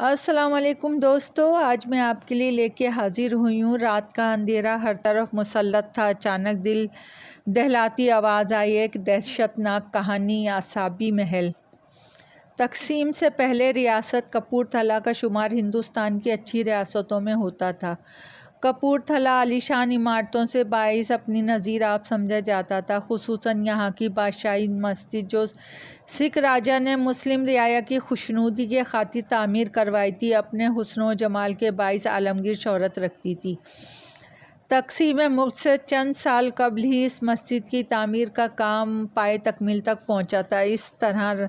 अस्सलाम वालेकुम दोस्तों, आज मैं आपके लिए लेके हाजिर हुई हूँ। रात का अंधेरा हर तरफ मुसल्लत था। अचानक दिल दहलाती आवाज़ आई, एक दहशतनाक कहानी। आसाबी महल। तकसीम से पहले रियासत कपूरथला का शुमार हिंदुस्तान की अच्छी रियासतों में होता था। कपूरथला आलीशान इमारतों से बाइस अपनी नज़ीर आप समझा जाता था, खुसूसन यहाँ की बादशाही मस्जिद जो सिख राजा ने मुस्लिम रियाया की खुशनुदी के खातिर तामीर करवाई थी, अपने हुस्न व जमाल के बाइस आलमगीर शोहरत रखती थी। तकसीम मुल्क से चंद साल कबल ही इस मस्जिद की तामीर का काम पाए तकमील तक पहुँचा था। इस तरह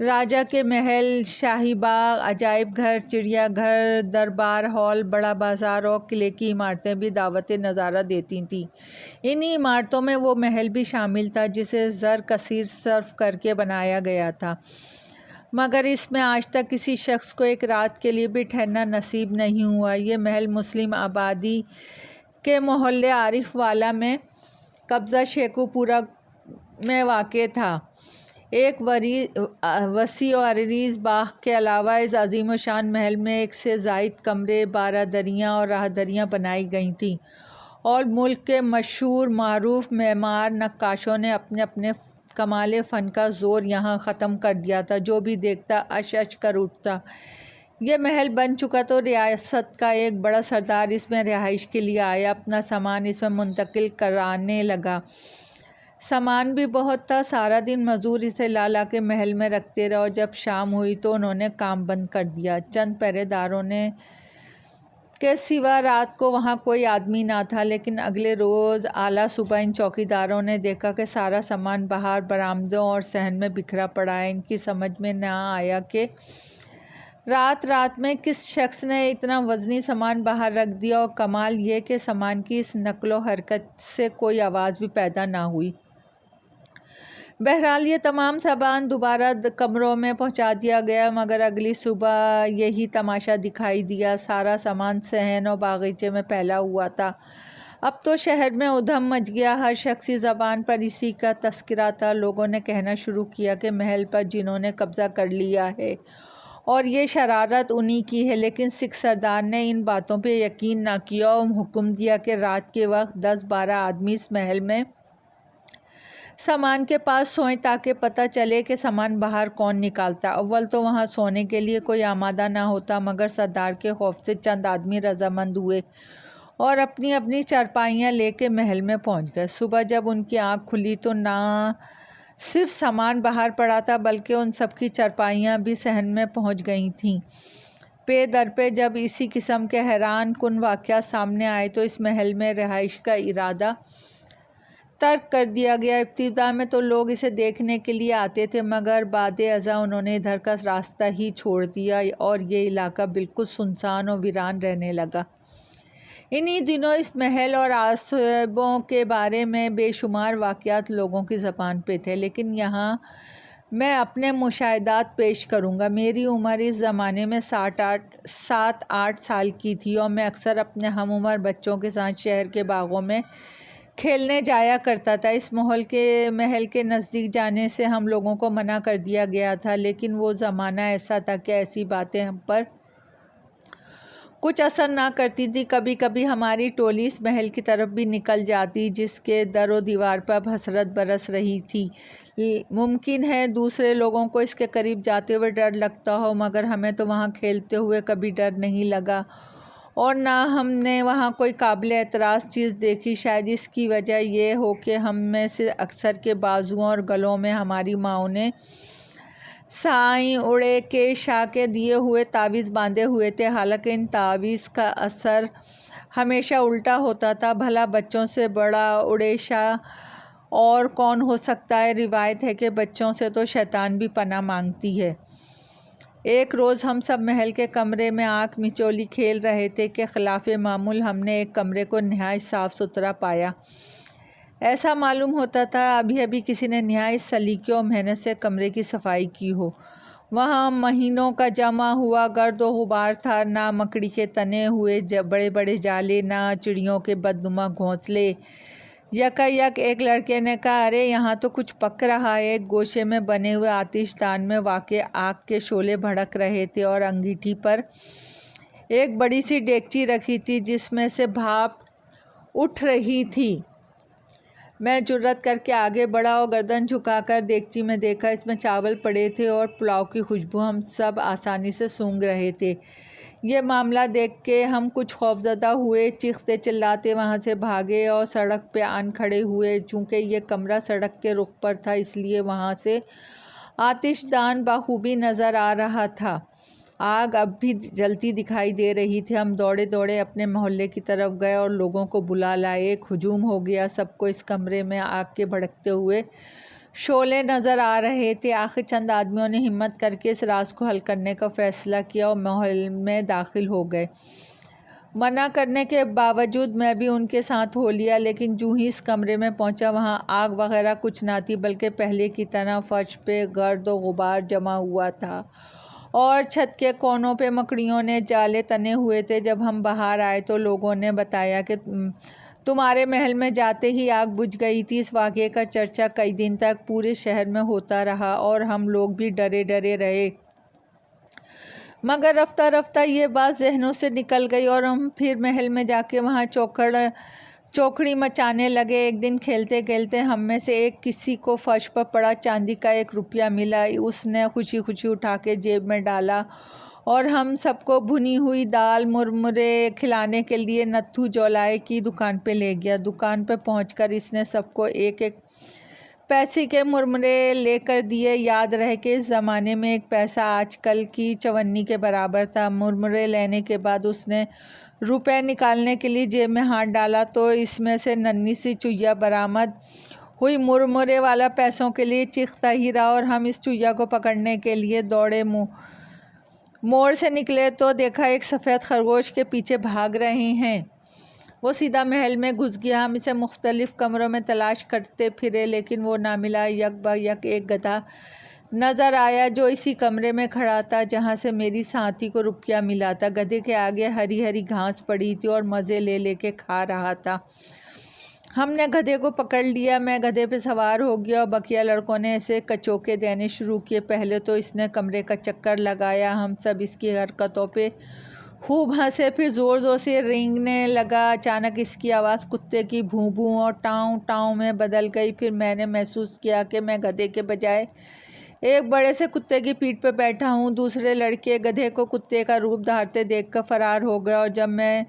राजा के महल, शाही बाग, अजायब घर, चिड़ियाघर, दरबार हॉल, बड़ा बाज़ार और किले की इमारतें भी दावत नज़ारा देती थीं। इन्हीं इमारतों में वो महल भी शामिल था जिसे ज़र कसीर सर्फ करके बनाया गया था, मगर इसमें आज तक किसी शख्स को एक रात के लिए भी ठहरना नसीब नहीं हुआ। ये महल मुस्लिम आबादी के मोहल्ले आरिफ वाला में कब्ज़ा शेखुपुरा में वाक़ था। एक वसी और अरीज़ बाग के अलावा इस अजीम शान महल में एक से ज़ायद कमरे, 12 दरियाँ और राहदरियाँ बनाई गई थीं और मुल्क के मशहूर मारूफ मेमार नक्काशों ने अपने अपने कमाल फ़न का ज़ोर यहाँ ख़त्म कर दिया था। जो भी देखता अश अश कर उठता। ये महल बन चुका तो रियासत का एक बड़ा सरदार इसमें रिहाइश के लिए आया, अपना सामान इसमें मुंतकिल कराने लगा। सामान भी बहुत था। सारा दिन मज़दूर इसे ला ला के महल में रखते रहे और जब शाम हुई तो उन्होंने काम बंद कर दिया। चंद पहरेदारों ने के सिवा रात को वहाँ कोई आदमी ना था, लेकिन अगले रोज़ आला सुबह इन चौकीदारों ने देखा कि सारा सामान बाहर बरामदों और सहन में बिखरा पड़ा है। इनकी समझ में ना आया कि रात रात में किस शख्स ने इतना वज़नी सामान बाहर रख दिया, और कमाल ये कि सामान की इस नकलो हरकत से कोई आवाज़ भी पैदा ना हुई। बहरहाल ये तमाम सामान दोबारा कमरों में पहुंचा दिया गया, मगर अगली सुबह यही तमाशा दिखाई दिया। सारा सामान सहन और बागीचे में फैला हुआ था। अब तो शहर में उधम मच गया। हर शख्सी ज़बान पर इसी का तस्करा था। लोगों ने कहना शुरू किया कि महल पर जिन्होंने कब्ज़ा कर लिया है और ये शरारत उन्हीं की है। लेकिन सिख सरदार ने इन बातों पे यकीन ना किया और हुक्म दिया कि रात के वक्त 10-12 आदमी इस महल में सामान के पास सोएं ताकि पता चले कि सामान बाहर कौन निकालता। अव्वल तो वहाँ सोने के लिए कोई आमादा ना होता, मगर सरदार के खौफ से चंद आदमी रजामंद हुए और अपनी अपनी चारपाइयाँ लेके महल में पहुँच गए। सुबह जब उनकी आँख खुली तो ना सिर्फ सामान बाहर पड़ा था, बल्कि उन सबकी चारपाइयाँ भी सहन में पहुँच गई थीं। पे दर पे जब इसी किस्म के हैरान कुन वाक़यात सामने आए तो इस महल में रिहाइश का इरादा तर्क कर दिया गया। इब्तिदा में तो लोग इसे देखने के लिए आते थे, मगर बादे अज़ा उन्होंने इधर का रास्ता ही छोड़ दिया और ये इलाका बिल्कुल सुनसान और वीरान रहने लगा। इन्हीं दिनों इस महल और आसबों के बारे में बेशुमार वाक़यात लोगों की ज़बान पे थे, लेकिन यहाँ मैं अपने मुशाहिदात पेश करूँगा। मेरी उम्र इस ज़माने में 7-8 साल की थी और मैं अक्सर अपने हम उम्र बच्चों के साथ शहर के बागों में खेलने जाया करता था। इस महल के नज़दीक जाने से हम लोगों को मना कर दिया गया था, लेकिन वो ज़माना ऐसा था कि ऐसी बातें हम पर कुछ असर ना करती थी। कभी कभी हमारी टोली इस महल की तरफ भी निकल जाती, जिसके दरो दीवार पर हसरत बरस रही थी। मुमकिन है दूसरे लोगों को इसके करीब जाते हुए डर लगता हो, मगर हमें तो वहाँ खेलते हुए कभी डर नहीं लगा और ना हमने वहाँ कोई काबिल एतराज़ चीज़ देखी। शायद इसकी वजह यह हो कि हम में से अक्सर के बाजुओं और गलों में हमारी माओं ने साईं उड़े के शाह के दिए हुए तावीज़ बांधे हुए थे। हालांकि इन तावीज़ का असर हमेशा उल्टा होता था। भला बच्चों से बड़ा उड़े शाह और कौन हो सकता है। रिवायत है कि बच्चों से तो शैतान भी पनाह मांगती है। एक रोज़ हम सब महल के कमरे में आँख मिचोली खेल रहे थे कि खिलाफ़े मामूल हमने एक कमरे को नहायत साफ़ सुथरा पाया। ऐसा मालूम होता था अभी अभी किसी ने नहायत सलीके और मेहनत से कमरे की सफाई की हो। वहाँ महीनों का जमा हुआ गर्द व गुबार था। ना मकड़ी के तने हुए बड़े बड़े जाले, ना चिड़ियों के बदनुमा घोंसले यकायक एक लड़के ने कहा, अरे यहाँ तो कुछ पक रहा है। एक गोशे में बने हुए आतिशदान में वाक़ई आग के शोले भड़क रहे थे और अंगीठी पर एक बड़ी सी डेगची रखी थी जिसमें से भाप उठ रही थी। मैं जुर्रत करके आगे बढ़ा और गर्दन झुकाकर देगची में देखा। इसमें चावल पड़े थे और पुलाव की खुशबू हम सब आसानी से सूंघ रहे थे। ये मामला देख के हम कुछ खौफज़दा हुए, चीखते चिल्लाते वहाँ से भागे और सड़क पे आन खड़े हुए। चूँकि ये कमरा सड़क के रुख पर था इसलिए वहाँ से आतिशदान बाखूबी नज़र आ रहा था। आग अब भी जलती दिखाई दे रही थी। हम दौड़े दौड़े अपने मोहल्ले की तरफ गए और लोगों को बुला लाए। एक हुजूम हो गया। सबको इस कमरे में आग के भड़कते हुए शोले नज़र आ रहे थे। आखिर चंद आदमियों ने हिम्मत करके इस राज को हल करने का फ़ैसला किया और मोहल्ले में दाखिल हो गए। मना करने के बावजूद मैं भी उनके साथ हो लिया, लेकिन जूँ ही इस कमरे में पहुंचा वहाँ आग वगैरह कुछ ना थी, बल्कि पहले की तरह फर्श पे गर्द और गुबार जमा हुआ था और छत के कोनों पे मकड़ियों ने जाले तने हुए थे। जब हम बाहर आए तो लोगों ने बताया कि तुम्हारे महल में जाते ही आग बुझ गई थी। इस वाक़े का चर्चा कई दिन तक पूरे शहर में होता रहा और हम लोग भी डरे डरे रहे, मगर रफ्ता रफ्ता ये बात जहनों से निकल गई और हम फिर महल में जाके वहाँ चौकड़ी मचाने लगे। एक दिन खेलते खेलते हम में से एक किसी को फर्श पर पड़ा चांदी का 1 रुपया मिला। उसने खुशी खुशी उठा के जेब में डाला और हम सबको भुनी हुई दाल मुरमुरे खिलाने के लिए नत्थू जौलाई की दुकान पे ले गया। दुकान पे पहुंचकर इसने सबको 1-1 पैसे के मुरमुरे लेकर दिए। याद रहे कि इस ज़माने में 1 पैसा आजकल की 54 के बराबर था। मुरमुरे लेने के बाद उसने रुपए निकालने के लिए जेब में हाथ डाला तो इसमें से नन्ही सी चुईया बरामद हुई। मुरमुरे वाला पैसों के लिए चीखता ही रहा और हम इस चुईया को पकड़ने के लिए दौड़े। मोड़ से निकले तो देखा एक सफ़ेद खरगोश के पीछे भाग रहे हैं। वो सीधा महल में घुस गया। हम इसे मुख्तलिफ़ कमरों में तलाश करते फिरे, लेकिन वो ना मिला। यक ब यक एक गधा नज़र आया जो इसी कमरे में खड़ा था जहाँ से मेरी साथी को रुपया मिला था। गधे के आगे हरी हरी घास पड़ी थी और मज़े ले लेके खा रहा था। हमने गधे को पकड़ लिया। मैं गधे पे सवार हो गया और बकिया लड़कों ने ऐसे कचोके देने शुरू किए। पहले तो इसने कमरे का चक्कर लगाया। हम सब इसकी हरकतों पे खूब हंसे। फिर ज़ोर ज़ोर से रेंगने लगा। अचानक इसकी आवाज़ कुत्ते की भूं भूं और टाँव टाँव में बदल गई। फिर मैंने महसूस किया कि मैं गधे के बजाय एक बड़े से कुत्ते की पीठ पर बैठा हूँ। दूसरे लड़के गधे को कुत्ते का रूप धारते देखकर फरार हो गए और जब मैं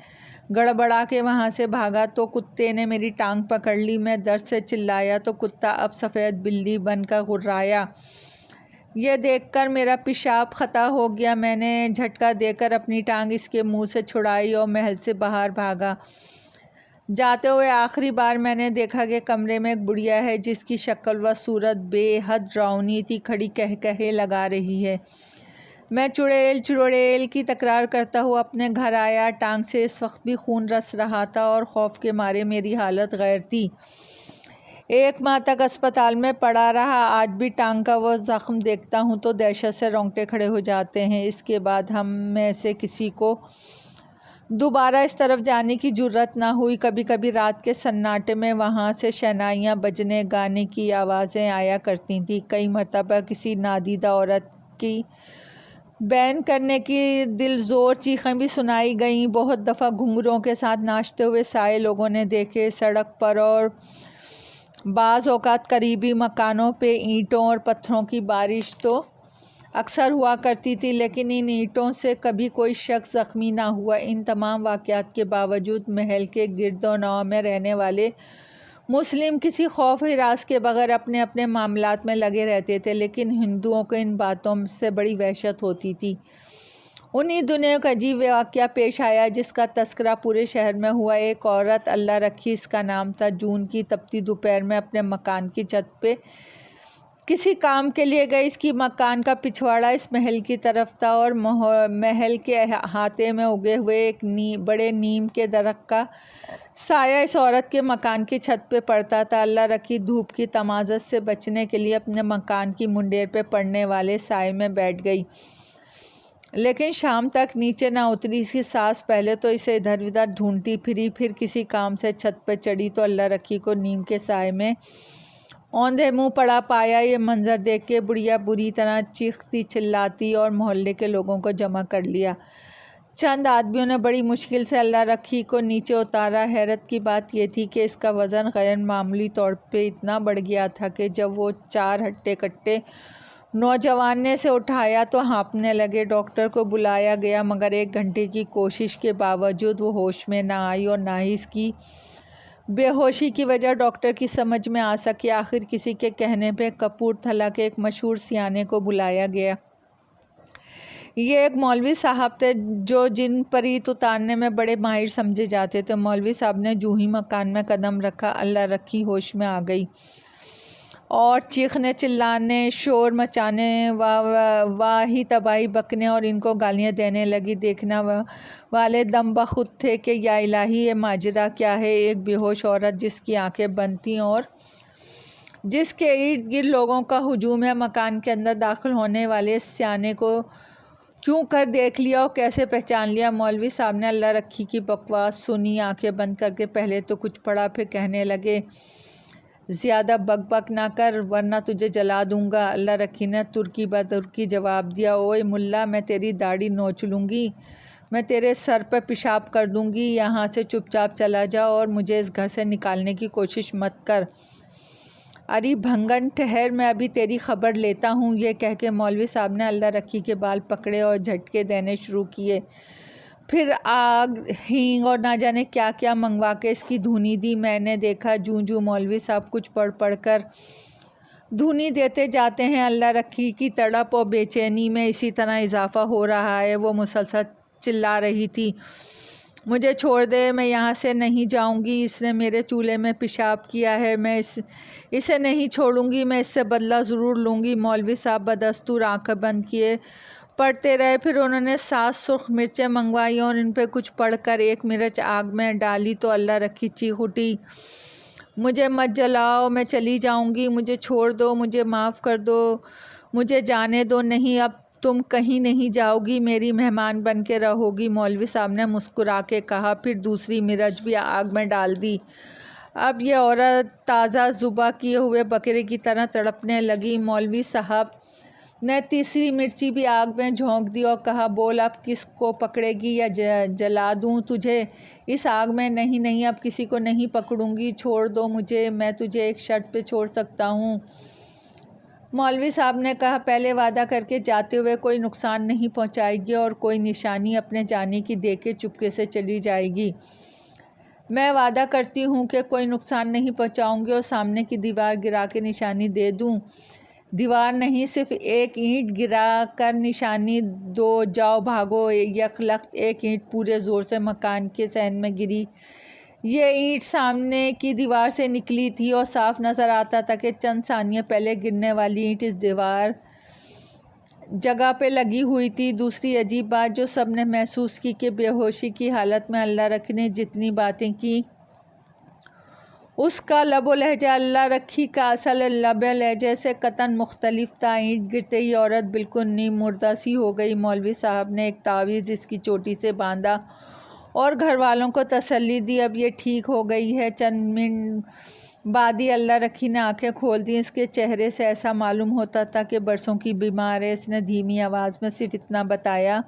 गड़बड़ा के वहाँ से भागा तो कुत्ते ने मेरी टांग पकड़ ली। मैं दर्द से चिल्लाया तो कुत्ता अब सफ़ेद बिल्ली बनकर गुर्राया। यह देखकर मेरा पेशाब ख़ता हो गया। मैंने झटका देकर अपनी टांग इसके मुंह से छुड़ाई और महल से बाहर भागा। जाते हुए आखिरी बार मैंने देखा कि कमरे में एक बुढ़िया है जिसकी शक्ल व सूरत बेहद डरावनी थी, खड़ी कह कहे लगा रही है। मैं चुड़ैल चुड़ैल की तकरार करता हुआ अपने घर आया। टांग से इस वक्त भी खून रस रहा था और खौफ के मारे मेरी हालत गैर थी। 1 माह तक अस्पताल में पड़ा रहा। आज भी टांग का वो ज़ख्म देखता हूँ तो दहशत से रोंगटे खड़े हो जाते हैं। इसके बाद हम में से किसी को दोबारा इस तरफ जाने की जुर्रत ना हुई। कभी कभी रात के सन्नाटे में वहाँ से शहनाइयाँ बजने, गाने की आवाज़ें आया करती थी। कई मरतबा किसी नादीदा औरत की बैन करने की दिलज़ोर चीखें भी सुनाई गईं। बहुत दफ़ा घुंघरों के साथ नाचते हुए साए लोगों ने देखे सड़क पर और बाज़ औक़ात करीबी मकानों पे ईंटों और पत्थरों की बारिश तो अक्सर हुआ करती थी, लेकिन इन ईंटों से कभी कोई शख्स ज़ख्मी ना हुआ। इन तमाम वाक़यात के बावजूद महल के गिरदोनवा में रहने वाले मुस्लिम किसी खौफ हिरास के बगैर अपने अपने मामलात में लगे रहते थे, लेकिन हिंदुओं को इन बातों से बड़ी वहशत होती थी। उन्हीं दुनिया का अजीब वाक़या पेश आया जिसका तस्करा पूरे शहर में हुआ। एक औरत, अल्लाह रखी इसका नाम था, जून की तपती दोपहर में अपने मकान की छत पे किसी काम के लिए गई। इसकी मकान का पिछवाड़ा इस महल की तरफ था और महल के अहाते में उगे हुए एक बड़े नीम के दरख्त का साया इस औरत के मकान की छत पे पड़ता था। अल्लाह रखी धूप की तमाज़त से बचने के लिए अपने मकान की मुंडेर पे पड़ने वाले साए में बैठ गई। लेकिन शाम तक नीचे ना उतरी इसकी सास। पहले तो इसे इधर उधर ढूंढती फिरी, फिर किसी काम से छत पर चढ़ी तो अल्लाह रखी को नीम के साए में औंधे मुंह पड़ा पाया। ये मंजर देख के बुढ़िया बुरी तरह चीखती चिल्लाती और मोहल्ले के लोगों को जमा कर लिया। चंद आदमियों ने बड़ी मुश्किल से अल्लाह रखी को नीचे उतारा। हैरत की बात यह थी कि इसका वज़न गैर मामूली तौर पे इतना बढ़ गया था कि जब वो 4 हट्टे कट्टे नौजवान ने से उठाया तो हाँफने लगे। डॉक्टर को बुलाया गया मगर 1 घंटे की कोशिश के बावजूद वो होश में ना आई और ना ही इसकी बेहोशी की वजह डॉक्टर की समझ में आ सकी। आखिर किसी के कहने पे कपूरथला के एक मशहूर सियाने को बुलाया गया। ये एक मौलवी साहब थे जो जिन परीत उतारने में बड़े माहिर समझे जाते थे। मौलवी साहब ने जूं ही मकान में कदम रखा अल्लाह रखी होश में आ गई और चीखने चिल्लाने शोर मचाने वाही तबाही बकने और इनको गालियां देने लगी। देखना वाले दम बखुद थे कि या इलाही ये माजरा क्या है। एक बेहोश औरत जिसकी आंखें बंद थीं और जिसके इर्द गिर्द लोगों का हुजूम है, मकान के अंदर दाखिल होने वाले सियाने को क्यों कर देख लिया और कैसे पहचान लिया। मौलवी साहब ने अल्लाह रखी की बकवास सुनी। आंखें बंद करके पहले तो कुछ पढ़ा, फिर कहने लगे, ज़्यादा बकबक ना कर वरना तुझे जला दूंगा। अल्लाह रखी ने तुर्की बतुर्की जवाब दिया, ओए मुल्ला, मैं तेरी दाढ़ी नोच लूँगी, मैं तेरे सर पर पेशाब कर दूँगी। यहाँ से चुपचाप चला जा और मुझे इस घर से निकालने की कोशिश मत कर। अरे भंगन ठहर, मैं अभी तेरी खबर लेता हूँ। ये कह के मौलवी साहब ने अल्लाह रखी के बाल पकड़े और झटके देने शुरू किए। फिर आग, हींग और ना जाने क्या क्या मंगवा के इसकी धुनी दी। मैंने देखा जूं मौलवी साहब कुछ पढ़ कर धुनी देते जाते हैं, अल्लाह रखी की तड़प और बेचैनी में इसी तरह इजाफा हो रहा है। वो मुसलसल चिल्ला रही थी, मुझे छोड़ दे, मैं यहाँ से नहीं जाऊँगी। इसने मेरे चूल्हे में पेशाब किया है, मैं इसे नहीं छोड़ूंगी, मैं इससे बदला ज़रूर लूँगी। मौलवी साहब बदस्तूर आंखें बंद किए पढ़ते रहे। फिर उन्होंने 7 सुर्ख मिर्चें मंगवाई और इन पे कुछ पढ़कर 1 मिर्च आग में डाली तो अल्लाह रखी चीख उठी, मुझे मत जलाओ, मैं चली जाऊँगी, मुझे छोड़ दो, मुझे माफ़ कर दो, मुझे जाने दो। नहीं, अब तुम कहीं नहीं जाओगी, मेरी मेहमान बन के रहोगी। मौलवी साहब ने मुस्कुरा के कहा, फिर दूसरी मिर्च भी आग में डाल दी। अब ये औरत ताज़ा ज़ुबा किए हुए बकरे की तरह तड़पने लगी। मौलवी साहब ने तीसरी मिर्ची भी आग में झोंक दी और कहा, बोल अब किसको पकड़ेगी या जला दूं तुझे इस आग में। नहीं नहीं, अब किसी को नहीं पकड़ूंगी, छोड़ दो मुझे, मैं तुझे एक शर्त पे छोड़ सकता हूँ। मौलवी साहब ने कहा, पहले वादा करके जाते हुए कोई नुकसान नहीं पहुँचाएगी और कोई निशानी अपने जाने की दे के चुपके से चली जाएगी। मैं वादा करती हूँ कि कोई नुकसान नहीं पहुँचाऊँगी और सामने की दीवार गिरा के निशानी दे दूँ। दीवार नहीं, सिर्फ 1 ईंट गिरा कर निशानी दो, जाओ भागो। यकलख्त 1 ईंट पूरे ज़ोर से मकान के सहन में गिरी। ये ईंट सामने की दीवार से निकली थी और साफ नज़र आता था कि चंद सानिया पहले गिरने वाली ईंट इस दीवार जगह पे लगी हुई थी। दूसरी अजीब बात जो सबने महसूस की कि बेहोशी की हालत में अल्लाह रखी ने जितनी बातें की उसका लबो लहजा अल्लाह रखी का असल लबे लहजे से कतन मुख्तलिफ था। ईंट गिरते ही औरत बिल्कुल नीम मुर्दा सी हो गई। मौलवी साहब ने एक तावीज़ इसकी चोटी से बांधा और घर वालों को तसल्ली दी, अब ये ठीक हो गई है। चंद मिनट बाद ही अल्लाह रखी ने आंखें खोल दी। इसके चेहरे से ऐसा मालूम होता था कि बरसों की बीमार है। इसने धीमी आवाज़ में सिर्फ इतना बताया,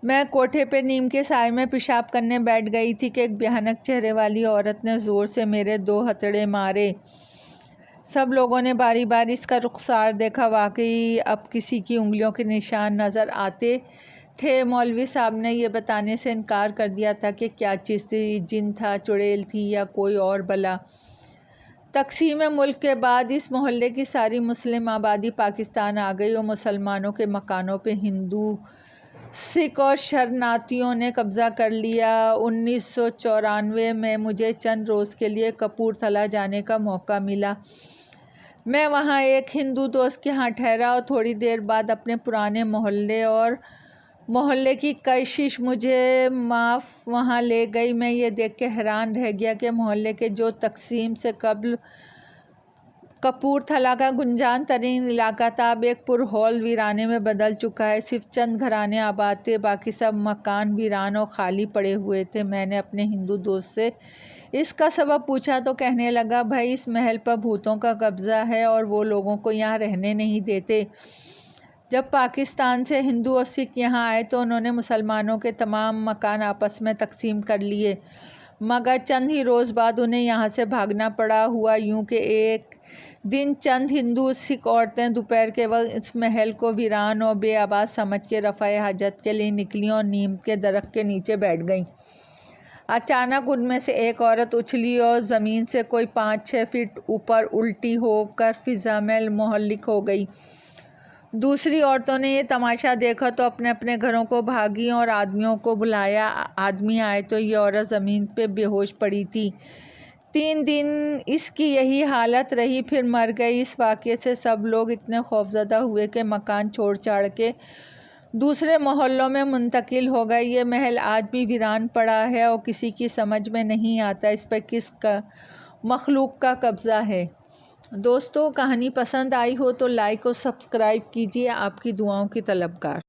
मैं कोठे पे नीम के साए में पेशाब करने बैठ गई थी कि एक भयानक चेहरे वाली औरत ने ज़ोर से मेरे 2 हथड़े मारे। सब लोगों ने बारी बारी इसका रुखसार देखा। वाकई अब किसी की उंगलियों के निशान नज़र आते थे। मौलवी साहब ने यह बताने से इनकार कर दिया था कि क्या चीज़ थी, जिन था, चुड़ैल थी या कोई और बला। तकसीम मुल्क के बाद इस मोहल्ले की सारी मुस्लिम आबादी पाकिस्तान आ गई और मुसलमानों के मकानों पे हिंदू, सिख और शरणार्थियों ने कब्ज़ा कर लिया। 1994 में मुझे चंद रोज़ के लिए कपूरथला जाने का मौका मिला। मैं वहाँ एक हिंदू दोस्त के यहाँ ठहरा और थोड़ी देर बाद अपने पुराने मोहल्ले की कशिश मुझे माफ़ वहाँ ले गई। मैं ये देख के हैरान रह गया कि मोहल्ले के जो तकसीम से कपूरथला का गुंजान तरीन इलाका था अब एक पुरहौल वीराने में बदल चुका है। सिर्फ चंद घराने आबाद थे, बाकी सब मकान वीरान और खाली पड़े हुए थे। मैंने अपने हिंदू दोस्त से इसका सबब पूछा तो कहने लगा, भाई इस महल पर भूतों का कब्ज़ा है और वो लोगों को यहाँ रहने नहीं देते। जब पाकिस्तान से हिंदू और सिख यहाँ आए तो उन्होंने मुसलमानों के तमाम मकान आपस में तकसीम कर लिए, मगर चंद ही रोज़ बाद उन्हें यहाँ से भागना पड़ा। हुआ यूँ कि एक दिन चंद हिंदू सिख औरतें दोपहर के वक्त इस महल को वीरान और बेआबाद समझ के रफ़ाए हाजत के लिए निकलीं और नीम के दरख्त के नीचे बैठ गईं। अचानक उनमें से एक औरत उछली और ज़मीन से कोई 5-6 फीट ऊपर उल्टी होकर फ़िज़ा में मुहल्लिक हो गई। दूसरी औरतों ने ये तमाशा देखा तो अपने अपने घरों को भागी और आदमियों को बुलाया। आदमी आए तो ये औरत ज़मीन पे बेहोश पड़ी थी। 3 दिन इसकी यही हालत रही, फिर मर गई। इस वाक़ये से सब लोग इतने खौफज़दा हुए कि मकान छोड़ छाड़ के दूसरे मोहल्लों में मुंतकिल हो गए। ये महल आज भी वीरान पड़ा है और किसी की समझ में नहीं आता इस पर किस का मखलूक का कब्ज़ा है। दोस्तों, कहानी पसंद आई हो तो लाइक और सब्सक्राइब कीजिए। आपकी दुआओं की तलबगार।